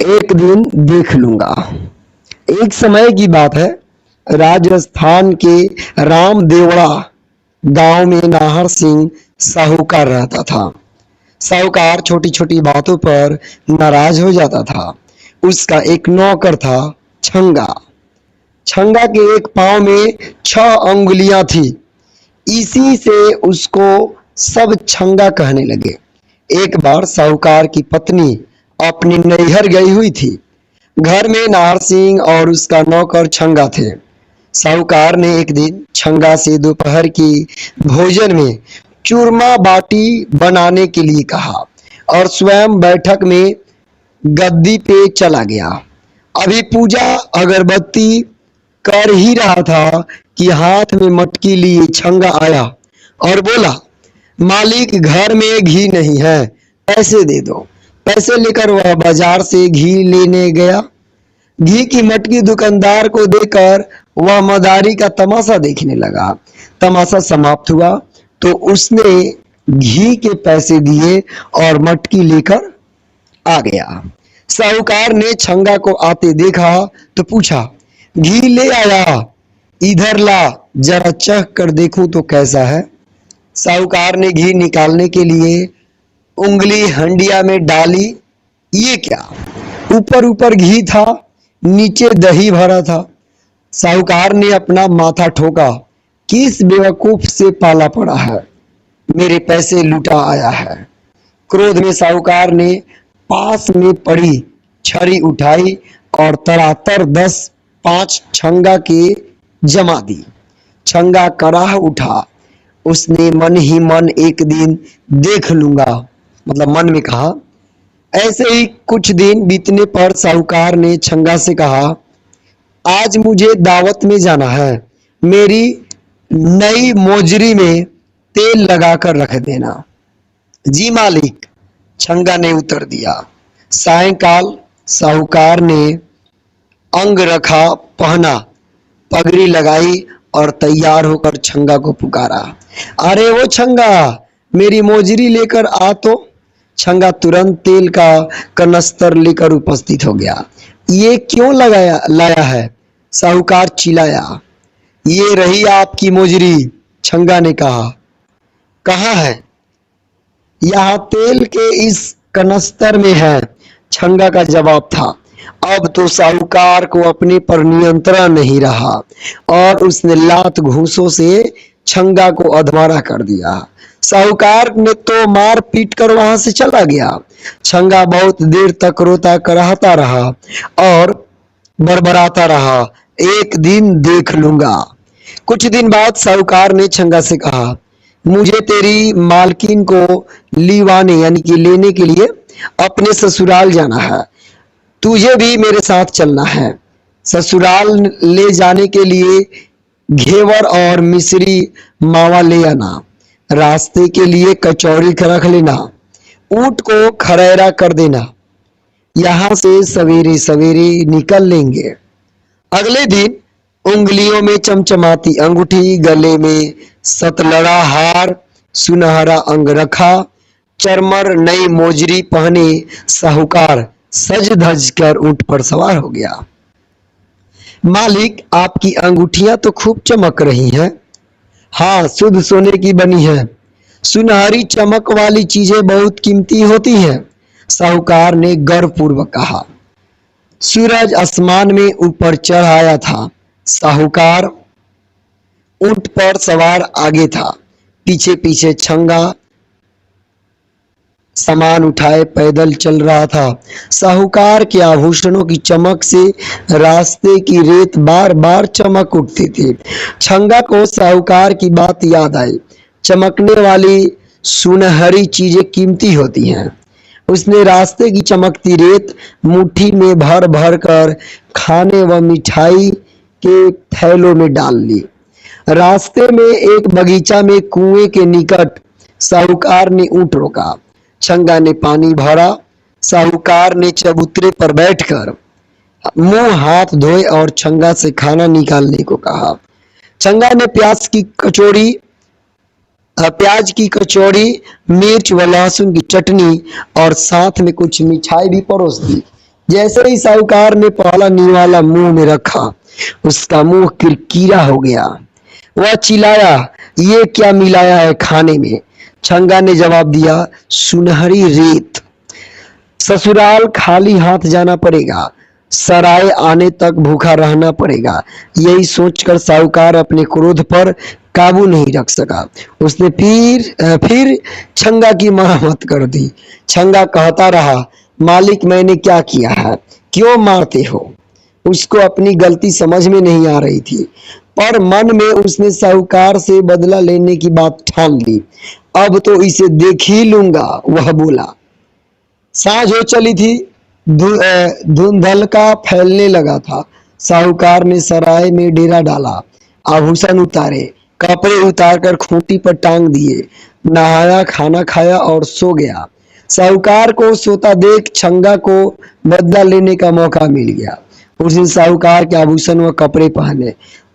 एक दिन देख लूंगा। एक समय की बात है, राजस्थान के रामदेवड़ा गांव में नाहर सिंह साहूकार रहता था। साहूकार छोटी छोटी बातों पर नाराज हो जाता था। उसका एक नौकर था, छंगा। छंगा के एक पांव में 6 अंगुलियां थी। इसी से उसको सब छंगा कहने लगे। एक बार साहूकार की पत्नी अपनी नैहर गई हुई थी। घर में नाहर सिंह और उसका नौकर छंगा थे। साहूकार ने एक दिन छंगा से दोपहर की भोजन में चूरमा बाटी बनाने के लिए कहा और स्वयं बैठक में गद्दी पे चला गया। अभी पूजा अगरबत्ती कर ही रहा था कि हाथ में मटकी लिए छंगा आया और बोला, मालिक घर में घी नहीं है, पैसे दे दो। पैसे लेकर वह बाजार से घी लेने गया। घी की मटकी दुकानदार को देकर वह मदारी का तमाशा देखने लगा। तमाशा समाप्त हुआ तो उसने घी के पैसे दिए और मटकी लेकर आ गया। साहूकार ने छंगा को आते देखा तो पूछा, घी ले आया? इधर ला, जरा चख कर देखूं तो कैसा है। साहूकार ने घी निकालने के लिए उंगली हंडिया में डाली। ये क्या? ऊपर ऊपर घी था, नीचे दही भरा था। साहूकार ने अपना माथा ठोका, किस बेवकूफ से पाला पड़ा है, मेरे पैसे लुटा आया है। क्रोध में साहूकार ने पास में पड़ी छड़ी उठाई और तड़ातर 10-5 छंगा के जमा दी। छंगा कराह उठा। उसने मन ही मन एक दिन देख लूंगा, मतलब मन में कहा। ऐसे ही कुछ दिन बीतने पर साहूकार ने छंगा से कहा, आज मुझे दावत में जाना है, मेरी नई मोजरी में तेल लगाकर रख देना। जी मालिक, छंगा ने उत्तर दिया। सायंकाल साहूकार ने अंग रखा पहना, पगड़ी लगाई और तैयार होकर छंगा को पुकारा, अरे वो छंगा, मेरी मोजरी लेकर आ तो। छंगा तुरंत तेल का कनस्तर लेकर उपस्थित हो गया। ये क्यों लाया है? साहूकार चिल्लाया। ये रही आपकी मोजरी, छंगा ने कहा। कहाँ है? यहाँ तेल के इस कनस्तर में है, छंगा का जवाब था। अब तो साहूकार को अपने पर नियंत्रण नहीं रहा और उसने लात घूंसों से छंगा को अधमरा कर दिया। साहूकार ने तो मार पीट कर वहां से चला गया। छंगा बहुत देर तक रोता कराहता रहा और बड़बड़ाता रहा, एक दिन देख लूंगा। कुछ दिन बाद साहूकार ने छंगा से कहा, मुझे तेरी मालकिन को लीवाने यानी कि लेने के लिए अपने ससुराल जाना है, तुझे भी मेरे साथ चलना है। ससुराल ले जाने के लिए घेवर और मिश्री मावा ले आना, रास्ते के लिए कचौड़ी रख लेना, ऊंट को खरैरा कर देना। यहां से सवेरे सवेरे निकल लेंगे। अगले दिन उंगलियों में चमचमाती अंगूठी, गले में सतलड़ा हार, सुनहरा अंगरखा, चरमर नई मोजरी पहने साहूकार सज धज कर ऊंट पर सवार हो गया। मालिक, आपकी अंगूठियां तो खूब चमक रही हैं। हाँ, शुद्ध सोने की बनी है। सुनहरी चमक वाली चीजें बहुत कीमती होती हैं, साहूकार ने गर्वपूर्वक कहा। सूरज आसमान में ऊपर चढ़ आया था। साहूकार ऊंट पर सवार आगे था, पीछे पीछे छंगा सामान उठाए पैदल चल रहा था। साहूकार के आभूषणों की चमक से रास्ते की रेत बार बार चमक उठती थी। छंगा को साहूकार की बात याद आई। चमकने वाली सुनहरी चीजें कीमती होती हैं। उसने रास्ते की चमकती रेत मुट्ठी में भर भर कर खाने व मिठाई के थैलों में डाल ली। रास्ते में एक बगीचा में कुएं के निकट साहूकार ने ऊंट रोका। छंगा ने पानी भरा। साहूकार ने चबूतरे पर बैठकर मुंह हाथ धोए और छंगा से खाना निकालने को कहा। छंगा ने प्याज की कचौड़ी, मिर्च व लहसुन की चटनी और साथ में कुछ मिठाई भी परोस दी। जैसे ही साहूकार ने पहला निवाला मुंह में रखा, उसका मुंह किरकिरा हो गया। वह चिल्लाया, ये क्या मिलाया है खाने में? छंगा ने जवाब दिया, सुनहरी रेत। ससुराल खाली हाथ जाना पड़ेगा, सराय आने तक भूखा रहना पड़ेगा। यही सोचकर साहूकार अपने क्रोध पर काबू नहीं रख सका। उसने फिर छंगा की मरम्मत कर दी। छंगा कहता रहा, मालिक मैंने क्या किया है, क्यों मारते हो? उसको अपनी गलती समझ में नहीं आ रही थी, पर मन में उसने साहूकार से बदला लेने की बात ठान ली। अब तो इसे देख ही लूंगा, वह बोला। साँझ हो चली थी, धुंधलका फैलने लगा था। साहूकार ने सराय में डेरा डाला, आभूषण उतारे, कपड़े उतारकर खूंटी पर टांग दिए, नहाया, खाना खाया और सो गया। साहूकार को सोता देख छंगा को बदला लेने का मौका मिल गया। उस दिन साहूकार के आभूषण व कपड़े पहने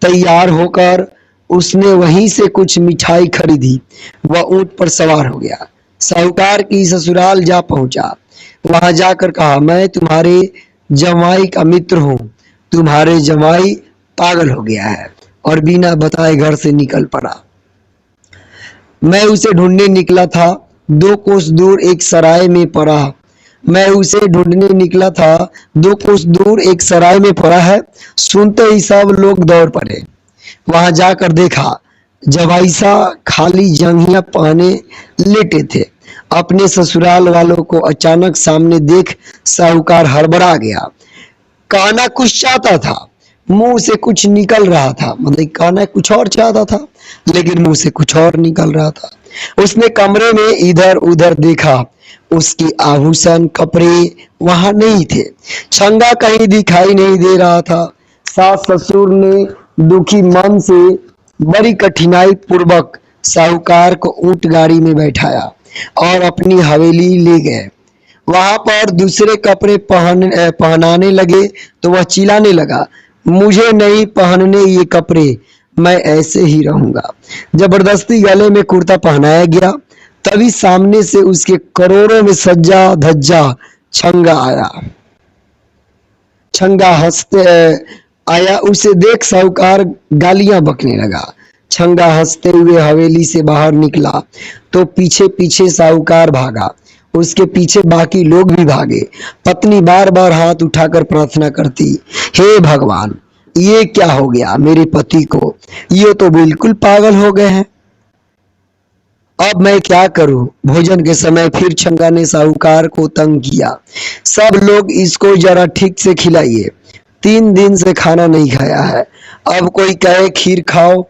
तैयार होकर उसने वहीं से कुछ मिठाई खरीदी। वह ऊंट पर सवार हो गया, साहूकार की ससुराल जा पहुंचा। वहां जाकर कहा, मैं तुम्हारे जमाई का मित्र हूँ। तुम्हारे जमाई पागल हो गया है और बिना बताए घर से निकल पड़ा। मैं उसे ढूंढने निकला था, 2 कोस दूर एक सराय में पड़ा। मैं उसे ढूंढने निकला था, 2 कोस दूर एक सराय में पड़ा है। सुनते ही सब लोग दौड़ पड़े। वहां जाकर देखा, जवाईसा खाली जंघिया पहने लेटे थे। अपने ससुराल वालों को अचानक सामने देख साहूकार हड़बड़ा गया। कहना कुछ चाहता था, मुंह से कुछ निकल रहा था। मतलब कहना कुछ और चाहता था, लेकिन मुंह से कुछ और निकल रहा था। उसने कमरे में इधर उधर देखा, उसके आभूषण कपड़े वहां नहीं थे। छंगा कहीं दिखाई नहीं दे रहा था। सास ससुर ने दुखी मन से बड़ी कठिनाई पूर्वक साहूकार को ऊंट गाड़ी में बैठाया और अपनी हवेली ले गए। वहां पर दूसरे कपड़े पहनाने लगे तो वह चिल्लाने लगा, मुझे नहीं पहनने ये कपड़े, मैं ऐसे ही रहूंगा। जबरदस्ती गले में कुर्ता पहनाया गया। तभी सामने से उसके करोड़ों में सज्जा धज्जा छंगा आया। छंगा हंसते आया, उसे देख साहूकार गालियां बकने लगा। छंगा हंसते हुए हवेली से बाहर निकला तो पीछे पीछे साहूकार भागा। उसके पीछे बाकी लोग भी भागे। पत्नी बार बार हाथ उठाकर प्रार्थना करती, हे भगवान, ये क्या हो गया मेरे पति को? ये तो बिल्कुल पागल हो गए हैं। अब मैं क्या करूं? भोजन के समय फिर छंगा ने साहूकार को तंग किया। सब लोग इसको जरा ठीक से खिलाइए, 3 दिन से खाना नहीं खाया है। अब कोई कहे खीर खाओ,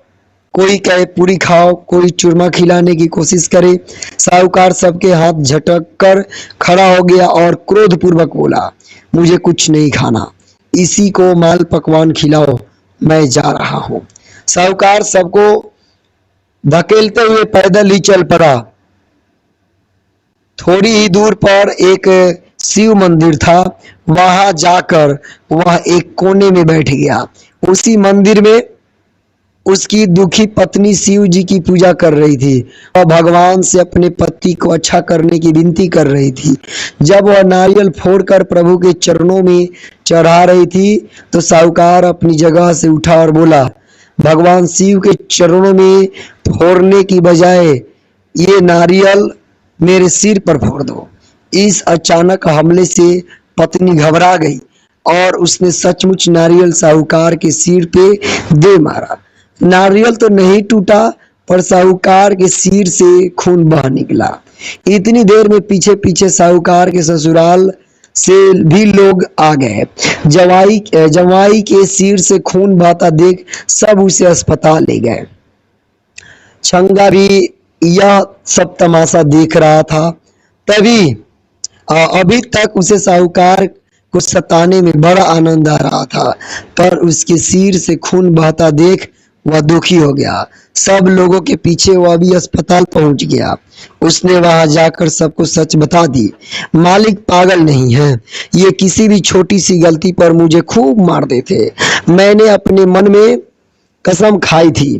कोई कहे पूरी खाओ, कोई चूरमा खिलाने की कोशिश करे। साहूकार सबके हाथ झटक कर खड़ा हो गया और क्रोधपूर्वक बोला, मुझे कुछ नहीं खाना, इसी को माल पकवान खिलाओ, मैं जा रहा हूँ। साहूकार सबको धकेलते हुए पैदल ही चल पड़ा। थोड़ी ही दूर पर एक शिव मंदिर था। वहां जाकर वह एक कोने में बैठ गया। उसी मंदिर में उसकी दुखी पत्नी शिव जी की पूजा कर रही थी। वह भगवान से अपने पति को अच्छा करने की विनती कर रही थी। जब वह नारियल फोड़कर प्रभु के चरणों में चढ़ा रही थी तो साहूकार अपनी जगह से उठा और बोला, भगवान शिव के चरणों में फोड़ने की बजाय ये नारियल मेरे सिर पर फोड़ दो। इस अचानक हमले से पत्नी घबरा गई और उसने सचमुच नारियल साहूकार के सिर पे दे मारा। नारियल तो नहीं टूटा, पर साहूकार के सिर से खून बह निकला। इतनी देर में पीछे पीछे साहूकार के ससुराल से भी लोग आ गए। जवाई के सिर से खून बहता देख सब उसे अस्पताल ले गए। छंगा भी यह सब तमाशा देख रहा था। तभी अभी तक उसे साहूकार को सताने में बड़ा आनंद आ रहा था, पर उसके सिर से खून बहता देख वह दुखी हो गया। सब लोगों के पीछे वह भी अस्पताल पहुंच गया। उसने वहां जाकर सबको सच बता दी। मालिक पागल नहीं है, ये किसी भी छोटी सी गलती पर मुझे खूब मारते थे। मैंने अपने मन में कसम खाई थी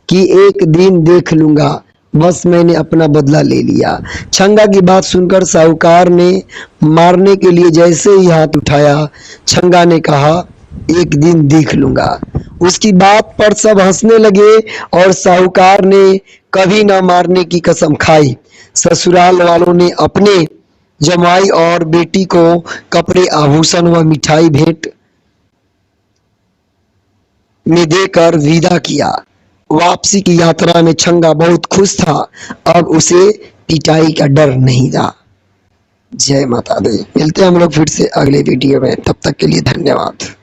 कि एक दिन देख लूंगा, बस मैंने अपना बदला ले लिया। छंगा की बात सुनकर साहूकार ने मारने के लिए जैसे ही हाथ उठाया, छंगा ने कहा, एक दिन देख लूंगा। उसकी बात पर सब हंसने लगे और साहूकार ने कभी ना मारने की कसम खाई। ससुराल वालों ने अपने जमाई और बेटी को कपड़े, आभूषण व मिठाई भेंट में देकर विदा किया। वापसी की यात्रा में छंगा बहुत खुश था। अब उसे पिटाई का डर नहीं था। जय माता दी। मिलते हैं हम लोग फिर से अगले वीडियो में, तब तक के लिए धन्यवाद।